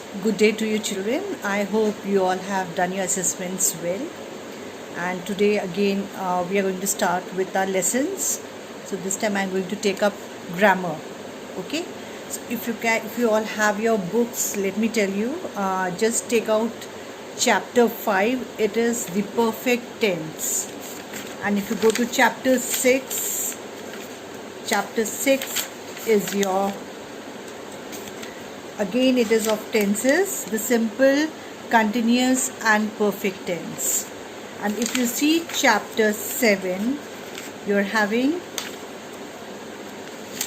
Good day to you, children. I hope you all have done your assessments well. And today, again, we are going to start with our lessons. So this time, I'm going to take up grammar. Okay. So if you all have your books, let me tell you. Just take out chapter 5. It is the perfect tense. And if you go to chapter 6 is your, again it is of tenses, the simple, continuous and perfect tense. And if you see chapter 7, you're having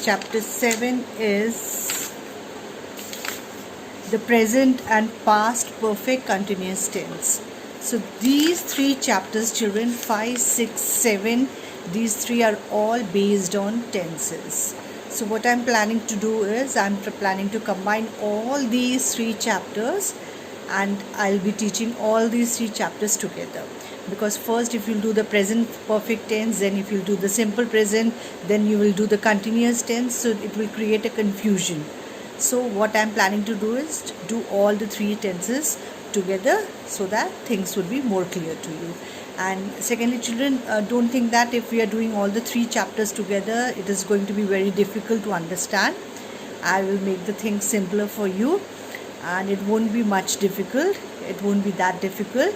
chapter 7 is the present and past perfect continuous tense. So these three chapters, children, 5, 6, 7, these three are all based on tenses. So what I'm planning to do is I'm planning to combine all these three chapters, and I'll be teaching all these three chapters together. Because first, if you'll do the present perfect tense, then if you'll do the simple present, then you will do the continuous tense, so it will create a confusion. So what I'm planning to do is do all the three tenses together so that things would be more clear to you. And secondly, children, don't think that if we are doing all the three chapters together, it is going to be very difficult to understand. I will make the thing simpler for you, and it won't be much difficult. It won't be that difficult.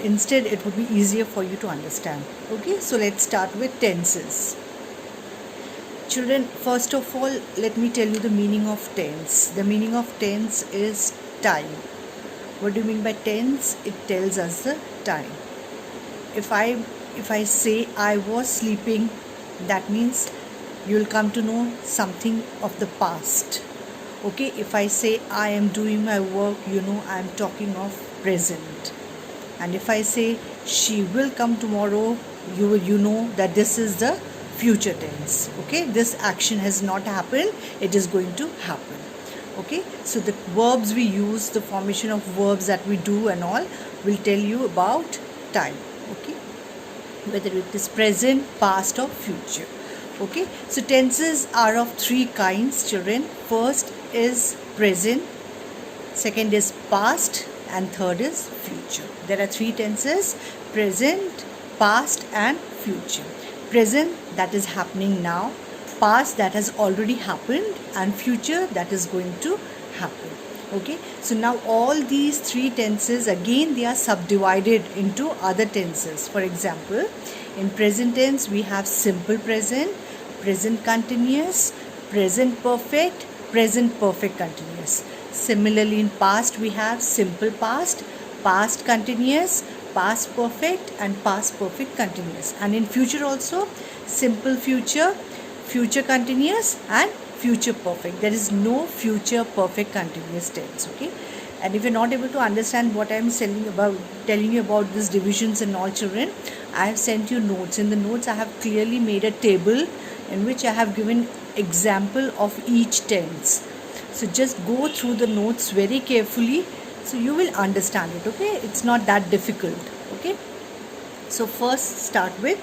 Instead, it would be easier for you to understand. Okay, so let's start with tenses. Children, first of all, let me tell you the meaning of tense. The meaning of tense is time. What do you mean by tense? It tells us the time. If I say I was sleeping, that means you will come to know something of the past. Okay, if I say I am doing my work, you know I am talking of present. And if I say she will come tomorrow, you know that this is the future tense. Okay, this action has not happened, it is going to happen. Okay, so the verbs we use, the formation of verbs that we do and all, will tell you about time. Okay, whether it is present, past or future. Okay, so tenses are of three kinds, children. First is present, second is past, and third is future. There are three tenses: present, past and future. Present, that is happening now; past, that has already happened; and future, that is going to happen. Okay, so now all these three tenses, again they are subdivided into other tenses. For example, in present tense we have simple present, present continuous, present perfect, present perfect continuous. Similarly, in past we have simple past, past continuous, past perfect and past perfect continuous. And in future also, simple future, future continuous and future perfect. There is no future perfect continuous tense. Okay, and if you're not able to understand what I'm telling you about these divisions and all, children, I have sent you notes. In the notes I have clearly made a table in which I have given example of each tense. So just go through the notes very carefully, so you will understand it. Okay, it's not that difficult. Okay, so first start with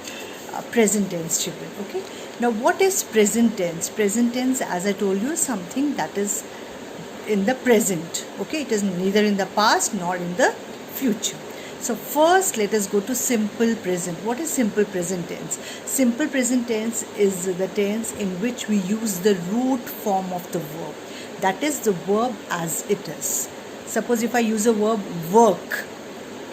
present tense, children. Okay, now what is present tense? Present tense, as I told you, is something that is in the present. Okay, it is neither in the past nor in the future. So first let us go to simple present. What is simple present tense? Simple present tense is the tense in which we use the root form of the verb. That is the verb as it is. Suppose if I use a verb work,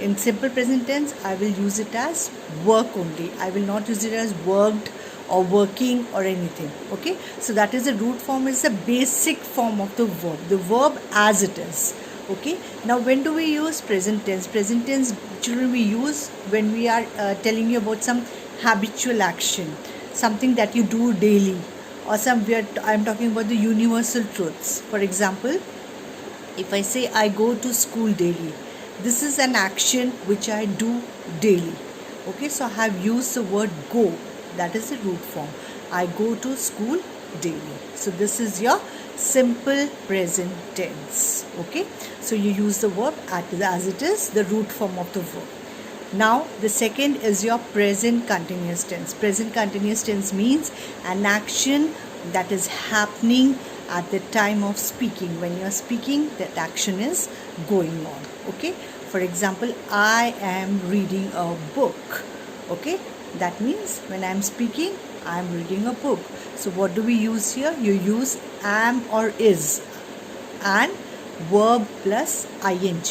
in simple present tense I will use it as work only. I will not use it as worked or working or anything. Okay, so that is the root form, is the basic form of the verb as it is. Okay, now when do we use present tense? Present tense, children, we use when we are telling you about some habitual action, something that you do daily, or I'm talking about the universal truths. For example, if I say I go to school daily, this is an action which I do daily. Okay, so I have used the word go. That is the root form. I go to school daily. So this is your simple present tense. Okay, so you use the verb as it is, the root form of the verb. Now the second is your present continuous tense. Present continuous tense means an action that is happening at the time of speaking. When you are speaking, that action is going on. Okay, for example, I am reading a book. Okay, that means when I am speaking, I am reading a book. So what do we use here? You use am or is and verb plus ing.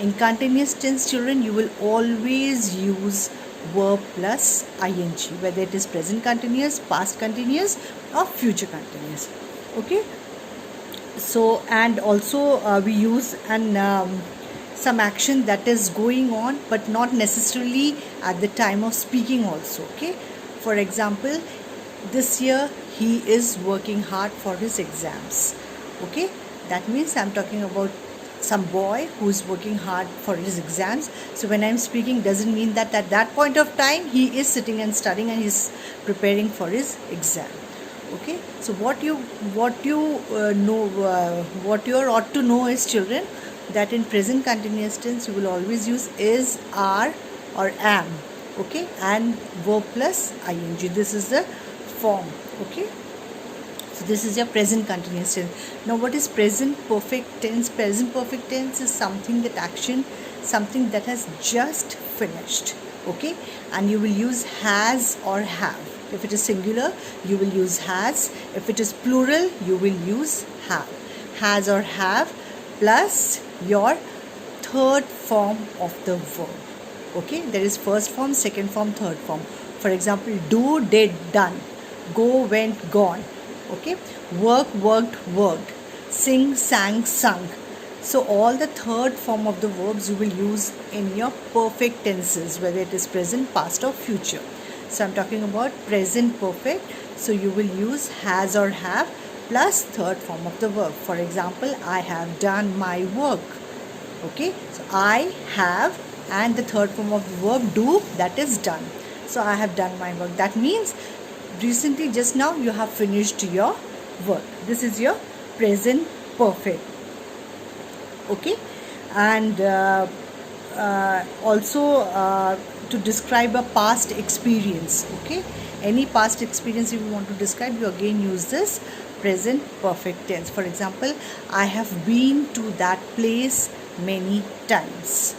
In continuous tense, children, you will always use verb plus ing, whether it is present continuous, past continuous, or future continuous. Okay, so and also we use some action that is going on but not necessarily at the time of speaking also. Okay, for example, this year he is working hard for his exams. Okay, that means I'm talking about some boy who is working hard for his exams. So when I'm speaking, doesn't mean that at that point of time he is sitting and studying and he's preparing for his exam. Okay, so what you ought to know is, children, that in present continuous tense you will always use is, are, or am. Okay, and verb plus ing. This is the form. Okay, so this is your present continuous tense. Now what is present perfect tense? Present perfect tense is something that has just finished. Okay, and you will use has or have. If it is singular, you will use has. If it is plural, you will use have. Has or have plus your third form of the verb. Okay, there is first form, second form, third form. For example, do, did, done. Go, went, gone. Okay, work, worked, worked. Sing, sang, sung. So all the third form of the verbs you will use in your perfect tenses, whether it is present, past, or future. So I'm talking about present perfect. So you will use has or have plus third form of the verb. For example, I have done my work. Okay, so I have and the third form of the verb do, that is done. So I have done my work. That means recently, just now, you have finished your work. This is your present perfect. Okay, and also to describe a past experience. Okay, any past experience if you want to describe, you again use this present perfect tense. For example, I have been to that place many times.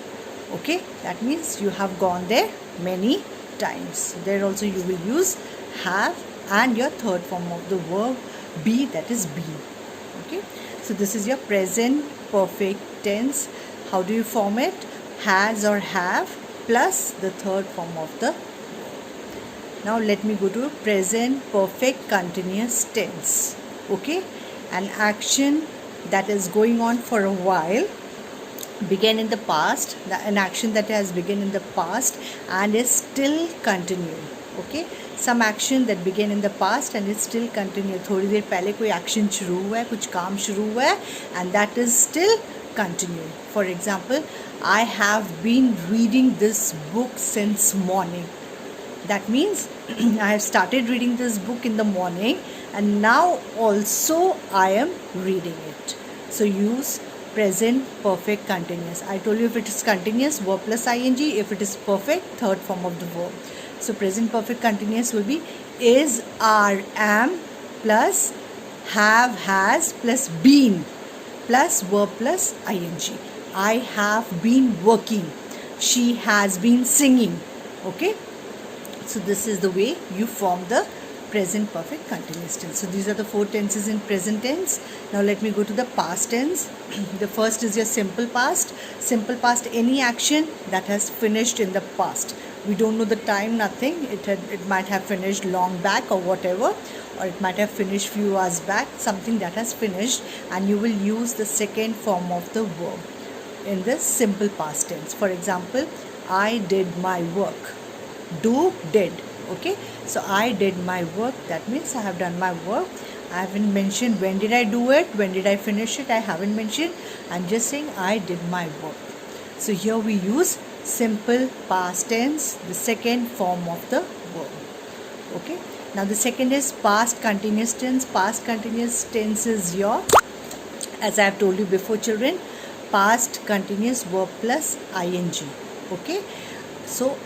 Okay, that means you have gone there many times. There also you will use have and your third form of the verb be, that is been. Okay, so this is your present perfect tense. How do you form it? Has or have plus the third form of the verb. Now let me go to present perfect continuous tense. Okay, an action that is going on for a while, began in the past, an action that has begun in the past and is still continuing. Okay, some action that began in the past and is still continuing. थोड़ी देर पहले कोई action शुरू हुआ है, कुछ काम शुरू हुआ है, and that is still continuing. For example, I have been reading this book since morning. That means I have started reading this book in the morning and now also I am reading it. So use present perfect continuous. I told you if it is continuous, verb plus ing. If it is perfect, third form of the verb. So present perfect continuous will be is, are, am plus have, has plus been plus verb plus ing. I have been working. She has been singing. Okay, so this is the way you form the present perfect continuous tense. So these are the four tenses in present tense. Now let me go to the past tense. The first is your simple past. Simple past, any action that has finished in the past. We don't know the time, nothing. It might have finished long back or whatever, or it might have finished few hours back, something that has finished, and you will use the second form of the verb in the simple past tense. For example, I did my work. Do, did. Okay, so I did my work, that means I have done my work. I haven't mentioned when did I do it, when did I finish it, I haven't mentioned. I'm just saying I did my work. So here we use simple past tense, the second form of the verb. Okay, now the second is past continuous tense. Past continuous tense is your, as I have told you before, children, past continuous verb plus ing. Okay, so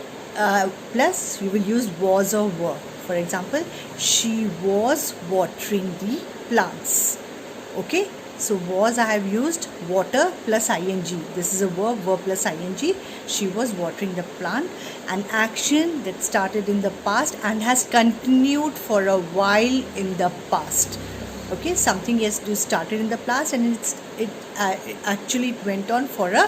plus you will use was or were. For example, she was watering the plants. Okay, so was, I have used water plus ing. This is a verb plus ing. She was watering the plant. An action that started in the past and has continued for a while in the past. Okay, something yes started in the past and it actually went on for a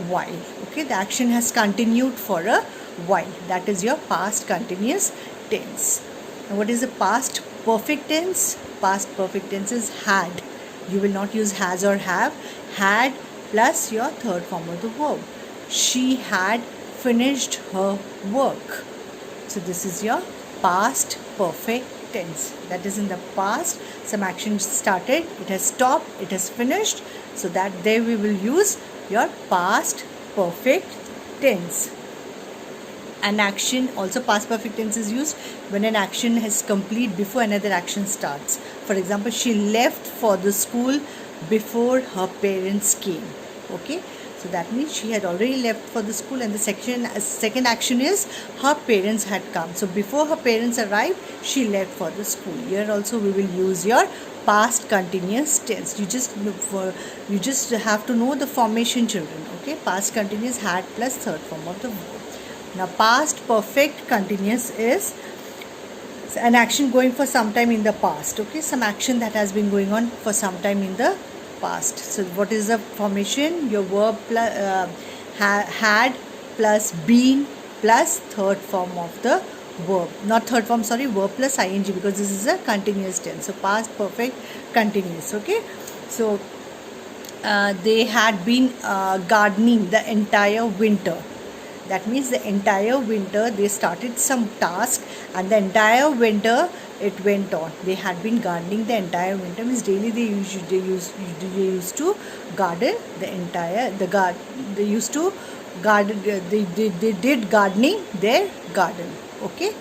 while. Okay, the action has continued for a while. That is your past continuous tense. Now what is the past perfect tense? Past perfect tense is had. You will not use has or have. Had plus your third form of the verb. She had finished her work. So this is your past perfect tense. That is in the past. Some action started, it has stopped, it has finished. So that there we will use your past perfect tense. An action, also past perfect tense is used when an action is complete before another action starts. For example, she left for the school before her parents came. Okay, so that means she had already left for the school, and the second action is her parents had come. So before her parents arrived, she left for the school. Here also we will use your past continuous tense. You just have to know the formation, children. Okay, past continuous, had plus third form of the verb. Now past perfect continuous is an action going for some time in the past. Okay, some action that has been going on for some time in the past. So what is the formation? Your verb plus, had plus been plus third form of the verb. Not third form, sorry, verb plus ing, because this is a continuous tense. So past perfect continuous. Okay, so they had been gardening the entire winter. That means the entire winter they started some task, and the entire winter it went on. They had been gardening the entire winter. Means daily they used to garden the entire they used to garden. They did gardening their garden. Okay,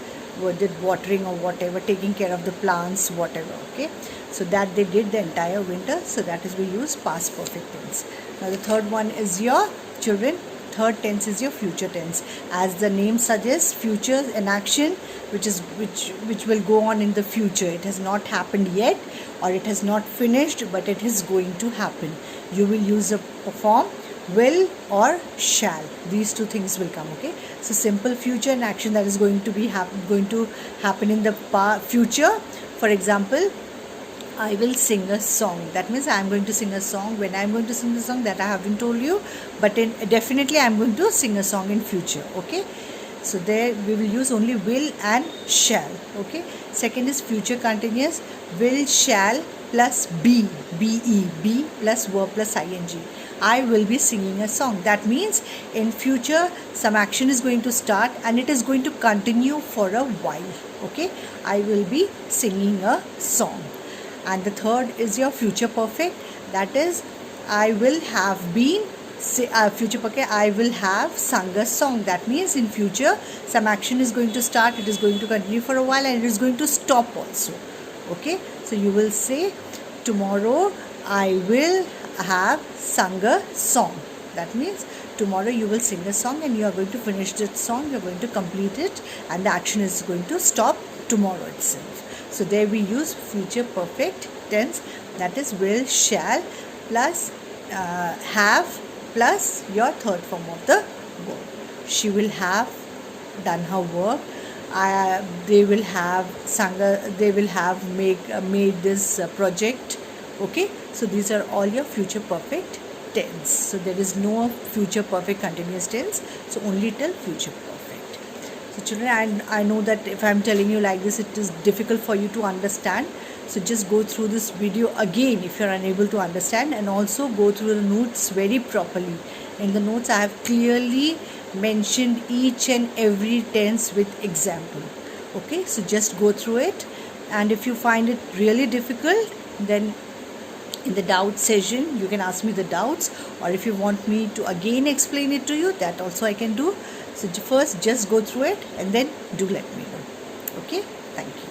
did watering or whatever, taking care of the plants, whatever. Okay, so that they did the entire winter. So that is we use past perfect tense. Now the third one is your children. Third tense is your future tense. As the name suggests, future, an action which will go on in the future. It has not happened yet, or it has not finished, but it is going to happen. You will use a form will or shall. These two things will come. Okay, so simple future, an action that is going to happen in the future. For example, I will sing a song. That means I am going to sing a song. When I am going to sing the song, that I haven't told you, but definitely I am going to sing a song in future. Okay, so there we will use only will and shall. Okay, second is future continuous. Will, shall plus be plus verb plus ing. I will be singing a song. That means in future some action is going to start and it is going to continue for a while. Okay, I will be singing a song. And the third is your future perfect. That is, I will have been future perfect. I will have sung a song. That means in future some action is going to start. It is going to continue for a while and it is going to stop also. Okay, so you will say tomorrow I will have sung a song. That means tomorrow you will sing a song and you are going to finish that song. You are going to complete it, and the action is going to stop tomorrow itself. So there we use future perfect tense. That is will, shall plus have plus your third form of the verb. She will have done her work. They will have sung. They will have made this project. Okay, so these are all your future perfect tense. So there is no future perfect continuous tense. So only till future perfect. So children, I know that if I am telling you like this, it is difficult for you to understand. So just go through this video again if you are unable to understand, and also go through the notes very properly. In the notes I have clearly mentioned each and every tense with example. Okay, so just go through it, and if you find it really difficult, then in the doubt session you can ask me the doubts, or if you want me to again explain it to you, that also I can do. So first just go through it and then do let me know. Okay, thank you.